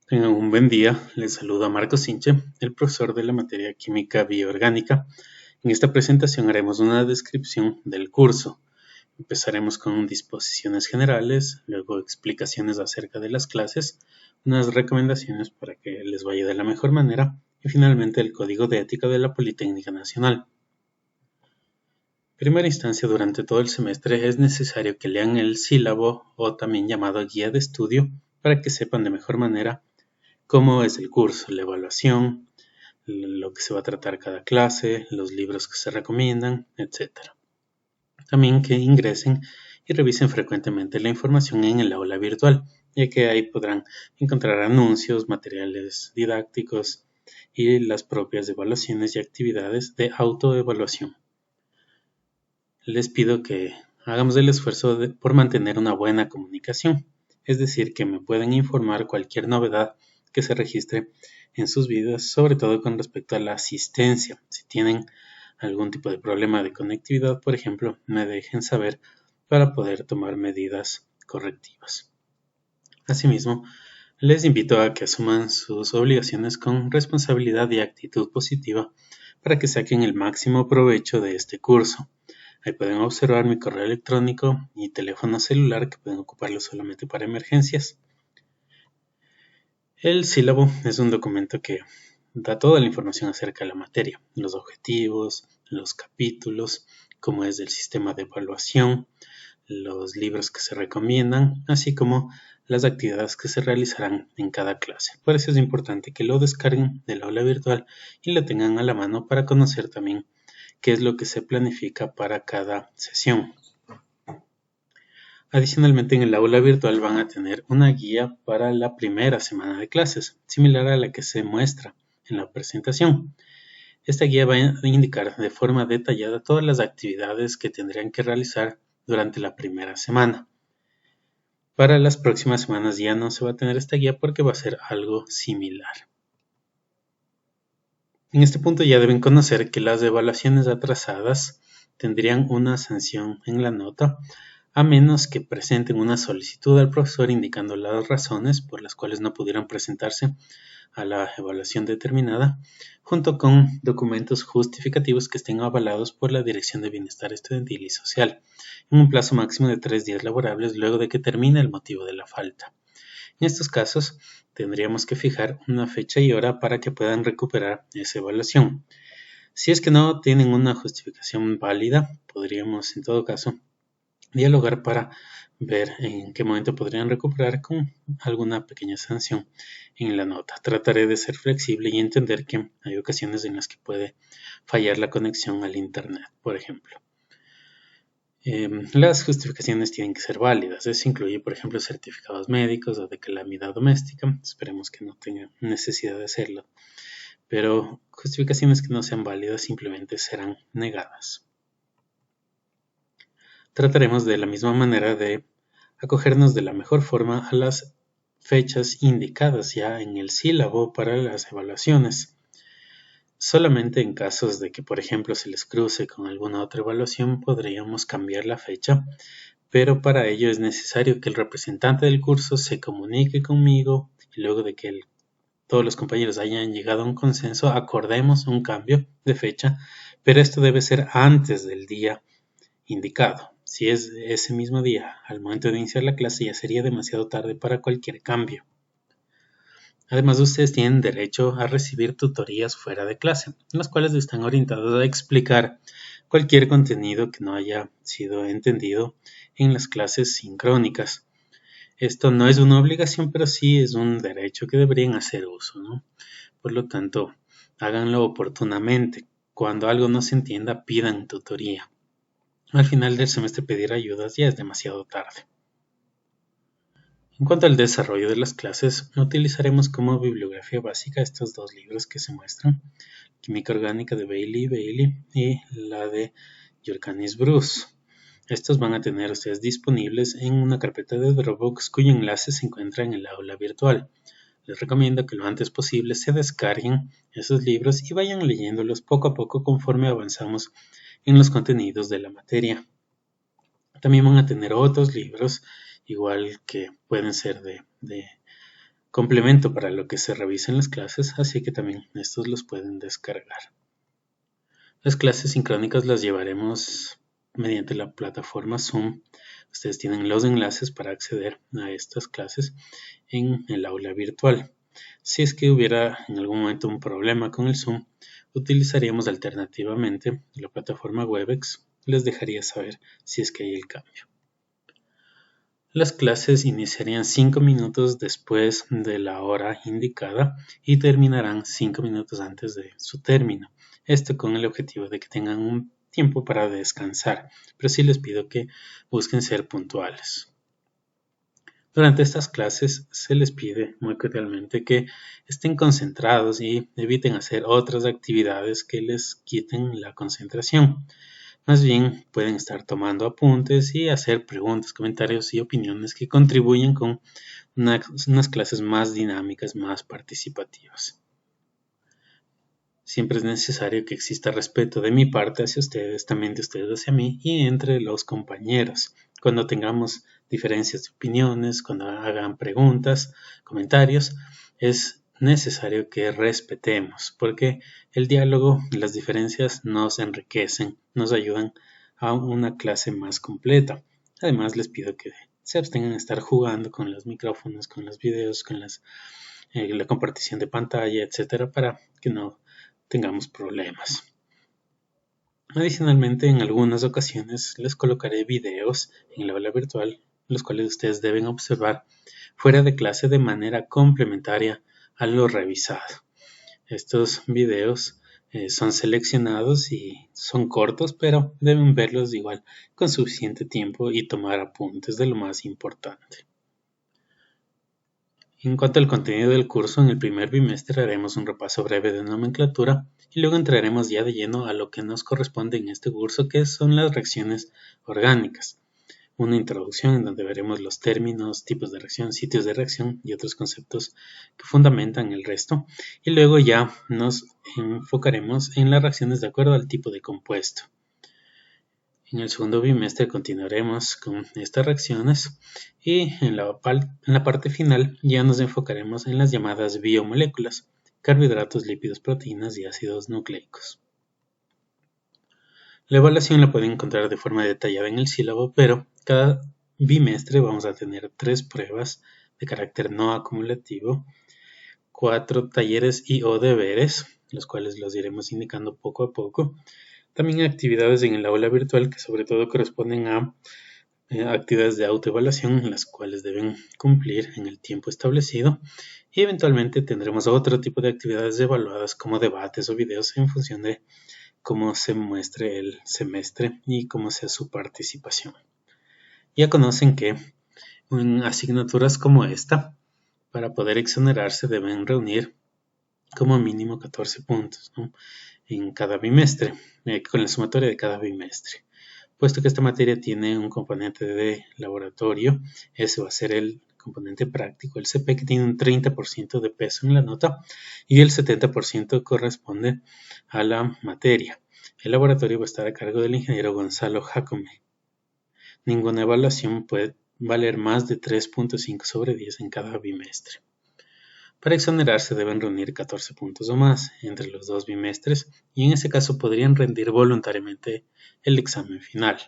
Tengan un buen día, les saluda Marco Sinche, el profesor de la materia Química Bioorgánica. En esta presentación haremos una descripción del curso. Empezaremos con disposiciones generales, luego explicaciones acerca de las clases, unas recomendaciones para que les vaya de la mejor manera y finalmente el Código de Ética de la Politécnica Nacional. En primera instancia, durante todo el semestre es necesario que lean el sílabo o también llamado guía de estudio para que sepan de mejor manera cómo es el curso, la evaluación, lo que se va a tratar cada clase, los libros que se recomiendan, etc. También que ingresen y revisen frecuentemente la información en el aula virtual, ya que ahí podrán encontrar anuncios, materiales didácticos y las propias evaluaciones y actividades de autoevaluación. Les pido que hagamos el esfuerzo por mantener una buena comunicación, es decir, que me puedan informar cualquier novedad que se registre en sus vidas, sobre todo con respecto a la asistencia. Si tienen algún tipo de problema de conectividad, por ejemplo, me dejen saber para poder tomar medidas correctivas. Asimismo, les invito a que asuman sus obligaciones con responsabilidad y actitud positiva para que saquen el máximo provecho de este curso. Ahí pueden observar mi correo electrónico y teléfono celular que pueden ocuparlo solamente para emergencias. El sílabo es un documento que da toda la información acerca de la materia, los objetivos, los capítulos, cómo es el sistema de evaluación, los libros que se recomiendan, así como las actividades que se realizarán en cada clase. Por eso es importante que lo descarguen del aula virtual y lo tengan a la mano para conocer también qué es lo que se planifica para cada sesión. Adicionalmente, en el aula virtual van a tener una guía para la primera semana de clases, similar a la que se muestra en la presentación. Esta guía va a indicar de forma detallada todas las actividades que tendrían que realizar durante la primera semana. Para las próximas semanas ya no se va a tener esta guía porque va a ser algo similar. En este punto ya deben conocer que las evaluaciones atrasadas tendrían una sanción en la nota, a menos que presenten una solicitud al profesor indicando las razones por las cuales no pudieron presentarse a la evaluación determinada, junto con documentos justificativos que estén avalados por la Dirección de Bienestar Estudiantil y Social, en un plazo máximo de 3 días laborables luego de que termine el motivo de la falta. En estos casos, tendríamos que fijar una fecha y hora para que puedan recuperar esa evaluación. Si es que no tienen una justificación válida, podríamos en todo caso dialogar para ver en qué momento podrían recuperar con alguna pequeña sanción en la nota. Trataré de ser flexible y entender que hay ocasiones en las que puede fallar la conexión al internet, por ejemplo. Las justificaciones tienen que ser válidas. Eso incluye, por ejemplo, certificados médicos o de calamidad doméstica. Esperemos que no tengan necesidad de hacerlo. Pero justificaciones que no sean válidas simplemente serán negadas. Trataremos de la misma manera de acogernos de la mejor forma a las fechas indicadas ya en el sílabo para las evaluaciones. Solamente en casos de que, por ejemplo, se les cruce con alguna otra evaluación, podríamos cambiar la fecha, pero para ello es necesario que el representante del curso se comunique conmigo y luego de que todos los compañeros hayan llegado a un consenso, acordemos un cambio de fecha, pero esto debe ser antes del día indicado. Si es ese mismo día, al momento de iniciar la clase, ya sería demasiado tarde para cualquier cambio. Además, ustedes tienen derecho a recibir tutorías fuera de clase, en las cuales están orientados a explicar cualquier contenido que no haya sido entendido en las clases sincrónicas. Esto no es una obligación, pero sí es un derecho que deberían hacer uso, ¿no? Por lo tanto, háganlo oportunamente. Cuando algo no se entienda, pidan tutoría. Al final del semestre pedir ayudas ya es demasiado tarde. En cuanto al desarrollo de las clases, utilizaremos como bibliografía básica estos dos libros que se muestran, Química Orgánica de Bailey y la de Yorkanis Bruce. Estos van a tener ustedes disponibles en una carpeta de Dropbox cuyo enlace se encuentra en el aula virtual. Les recomiendo que lo antes posible se descarguen esos libros y vayan leyéndolos poco a poco conforme avanzamos en los contenidos de la materia. También van a tener otros libros, igual que pueden ser de complemento para lo que se revisa en las clases, así que también estos los pueden descargar. Las clases sincrónicas las llevaremos mediante la plataforma Zoom. Ustedes tienen los enlaces para acceder a estas clases en el aula virtual. Si es que hubiera en algún momento un problema con el Zoom, utilizaríamos alternativamente la plataforma Webex. Les dejaría saber si es que hay el cambio. Las clases iniciarían 5 minutos después de la hora indicada y terminarán 5 minutos antes de su término. Esto con el objetivo de que tengan un tiempo para descansar, pero sí les pido que busquen ser puntuales. Durante estas clases se les pide muy cordialmente que estén concentrados y eviten hacer otras actividades que les quiten la concentración. Más bien pueden estar tomando apuntes y hacer preguntas, comentarios y opiniones que contribuyen con unas clases más dinámicas, más participativas. Siempre es necesario que exista respeto de mi parte hacia ustedes, también de ustedes hacia mí y entre los compañeros. Cuando tengamos diferencias de opiniones, cuando hagan preguntas, comentarios, es necesario que respetemos, porque el diálogo y las diferencias nos enriquecen, nos ayudan a una clase más completa. Además, les pido que se abstengan de estar jugando con los micrófonos, con los videos, con la compartición de pantalla, etcétera, para que no tengamos problemas. Adicionalmente, en algunas ocasiones les colocaré videos en el aula virtual, los cuales ustedes deben observar fuera de clase de manera complementaria a lo revisado. Estos videos son seleccionados y son cortos, pero deben verlos igual con suficiente tiempo y tomar apuntes de lo más importante. En cuanto al contenido del curso, en el primer bimestre haremos un repaso breve de nomenclatura y luego entraremos ya de lleno a lo que nos corresponde en este curso, que son las reacciones orgánicas. Una introducción en donde veremos los términos, tipos de reacción, sitios de reacción y otros conceptos que fundamentan el resto. Y luego ya nos enfocaremos en las reacciones de acuerdo al tipo de compuesto. En el segundo bimestre continuaremos con estas reacciones y en la parte final ya nos enfocaremos en las llamadas biomoléculas, carbohidratos, lípidos, proteínas y ácidos nucleicos. La evaluación la pueden encontrar de forma detallada en el sílabo, pero cada bimestre vamos a tener 3 pruebas de carácter no acumulativo, 4 talleres y o deberes, los cuales los iremos indicando poco a poco. También actividades en el aula virtual que sobre todo corresponden a actividades de autoevaluación en las cuales deben cumplir en el tiempo establecido y eventualmente tendremos otro tipo de actividades evaluadas como debates o videos en función de cómo se muestre el semestre y cómo sea su participación. Ya conocen que en asignaturas como esta, para poder exonerarse deben reunir como mínimo 14 puntos, ¿no?, en cada bimestre, con la sumatoria de cada bimestre. Puesto que esta materia tiene un componente de laboratorio, ese va a ser el componente práctico, el CP, que tiene un 30% de peso en la nota y el 70% corresponde a la materia. El laboratorio va a estar a cargo del ingeniero Gonzalo Jacome. Ninguna evaluación puede valer más de 3.5 sobre 10 en cada bimestre. Para exonerarse deben reunir 14 puntos o más entre los 2 bimestres y en ese caso podrían rendir voluntariamente el examen final.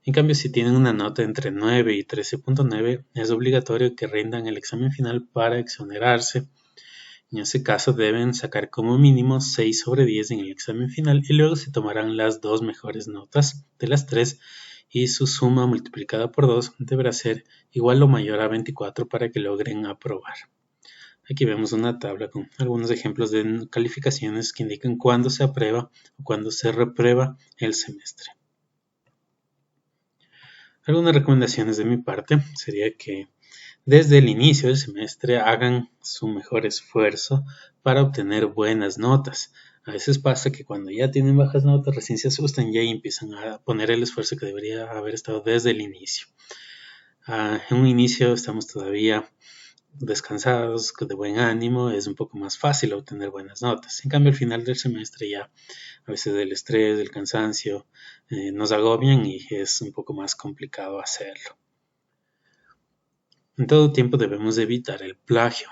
En cambio, si tienen una nota entre 9 y 13.9, es obligatorio que rindan el examen final para exonerarse. En ese caso deben sacar como mínimo 6 sobre 10 en el examen final y luego se tomarán las 2 mejores notas de las 3 y su suma multiplicada por 2 deberá ser igual o mayor a 24 para que logren aprobar. Aquí vemos una tabla con algunos ejemplos de calificaciones que indican cuándo se aprueba o cuándo se reprueba el semestre. Algunas recomendaciones de mi parte sería que desde el inicio del semestre hagan su mejor esfuerzo para obtener buenas notas. A veces pasa que cuando ya tienen bajas notas recién se asustan y ahí empiezan a poner el esfuerzo que debería haber estado desde el inicio. En un inicio estamos todavía descansados, de buen ánimo, es un poco más fácil obtener buenas notas. En cambio, al final del semestre ya a veces el estrés, el cansancio nos agobian y es un poco más complicado hacerlo. En todo tiempo debemos evitar el plagio,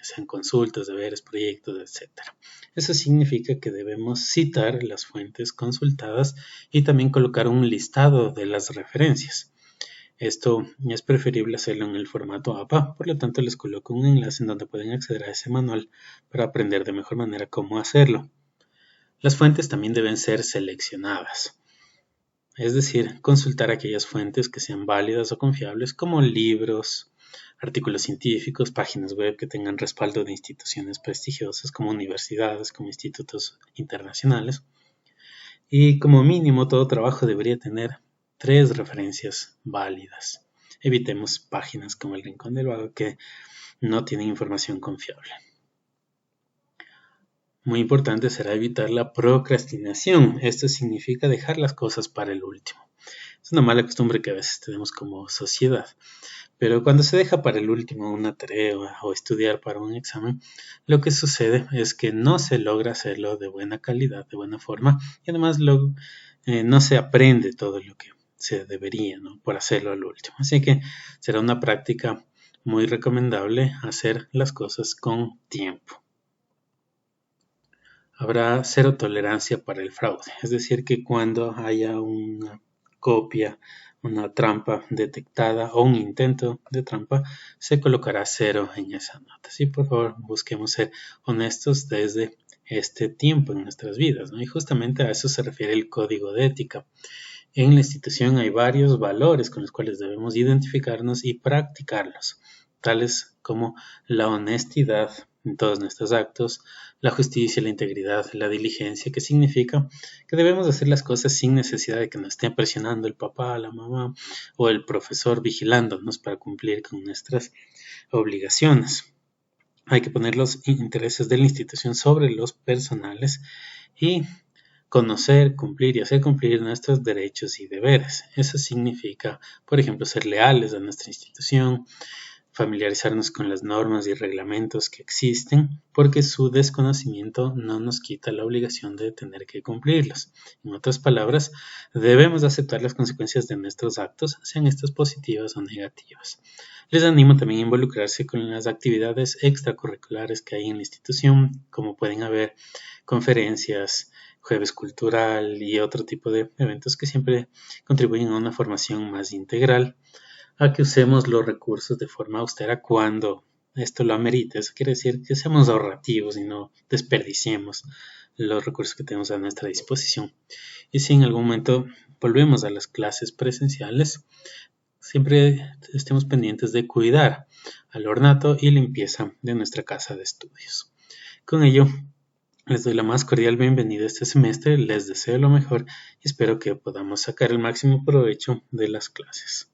sean consultas, deberes, proyectos, etc. Eso significa que debemos citar las fuentes consultadas y también colocar un listado de las referencias. Esto es preferible hacerlo en el formato APA, por lo tanto les coloco un enlace en donde pueden acceder a ese manual para aprender de mejor manera cómo hacerlo. Las fuentes también deben ser seleccionadas, es decir, consultar aquellas fuentes que sean válidas o confiables como libros, artículos científicos, páginas web que tengan respaldo de instituciones prestigiosas como universidades, como institutos internacionales. Y como mínimo todo trabajo debería tener 3 referencias válidas. Evitemos páginas como el Rincón del Vago que no tienen información confiable. Muy importante será evitar la procrastinación. Esto significa dejar las cosas para el último. Es una mala costumbre que a veces tenemos como sociedad. Pero cuando se deja para el último una tarea o estudiar para un examen, lo que sucede es que no se logra hacerlo de buena calidad, de buena forma, y además no se aprende todo lo que se debería, ¿no?, por hacerlo al último. Así que será una práctica muy recomendable hacer las cosas con tiempo. Habrá cero tolerancia para el fraude, es decir, que cuando haya una copia, una trampa detectada o un intento de trampa, se colocará 0 en esa nota. Sí, por favor, busquemos ser honestos desde este tiempo en nuestras vidas, ¿no? Y justamente a eso se refiere el código de ética. En la institución hay varios valores con los cuales debemos identificarnos y practicarlos, tales como la honestidad en todos nuestros actos, la justicia, la integridad, la diligencia, que significa que debemos hacer las cosas sin necesidad de que nos estén presionando el papá, la mamá o el profesor vigilándonos para cumplir con nuestras obligaciones. Hay que poner los intereses de la institución sobre los personales y conocer, cumplir y hacer cumplir nuestros derechos y deberes. Eso significa, por ejemplo, ser leales a nuestra institución, familiarizarnos con las normas y reglamentos que existen, porque su desconocimiento no nos quita la obligación de tener que cumplirlos. En otras palabras, debemos aceptar las consecuencias de nuestros actos, sean estas positivas o negativas. Les animo también a involucrarse con las actividades extracurriculares que hay en la institución, como pueden haber conferencias, jueves cultural y otro tipo de eventos que siempre contribuyen a una formación más integral, a que usemos los recursos de forma austera cuando esto lo amerite. Eso quiere decir que seamos ahorrativos y no desperdiciemos los recursos que tenemos a nuestra disposición. Y si en algún momento volvemos a las clases presenciales, siempre estemos pendientes de cuidar al ornato y limpieza de nuestra casa de estudios. Con ello, les doy la más cordial bienvenida este semestre, les deseo lo mejor y espero que podamos sacar el máximo provecho de las clases.